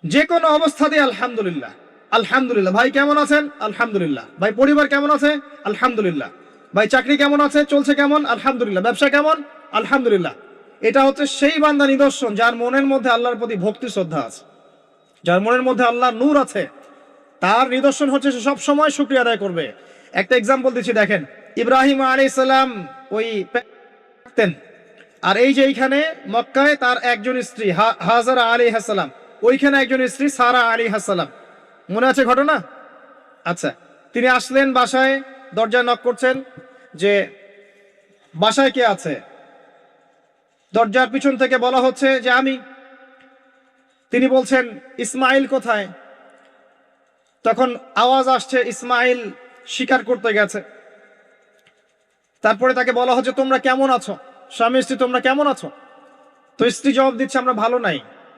যে কোনো অবস্থাতে আলহামদুলিল্লাহ, আলহামদুলিল্লাহ। ভাই কেমন আছেন? আলহামদুলিল্লাহ। ভাই পরিবার কেমন আছে? আলহামদুলিল্লাহ। ভাই চাকরি কেমন আছে, চলছে কেমন? আলহামদুলিল্লাহ। ব্যবসা কেমন? আলহামদুলিল্লাহ। এটা হচ্ছে সেই বান্দা নিদর্শন যার মনের মধ্যে আল্লাহর প্রতি ভক্তি শ্রদ্ধা আছে, যার মনের মধ্যে আল্লাহর নূর আছে। তার নিদর্শন হচ্ছে সে সব সময় শুকরিয়া আদায় করবে। একটা এক্সাম্পল দিচ্ছি, দেখেন ইব্রাহিম আলাইহিস সালাম ওই থাকতেন, আর এই যে এইখানে মক্কায় তার একজন স্ত্রী হাজারা আলাইহিস সালাম, ওইখানে একজন স্ত্রী সারা আলাইহিস সালাম। মনে আছে ঘটনা? আচ্ছা, তিনি আসলেন বাসায়, দরজায় নক করছেন যে বাসায় কে আছে? দরজার পিছন থেকে বলা হচ্ছে যে আমি। তিনি বলছেন ইসমাইল কোথায়? তখন আওয়াজ আসছে ইসমাইল শিকার করতে গেছে। তারপরে তাকে বলা হচ্ছে তোমরা কেমন আছো, স্বামী স্ত্রী তোমরা কেমন আছো? তো স্ত্রী জবাব দিচ্ছে আমরা ভালো নাই।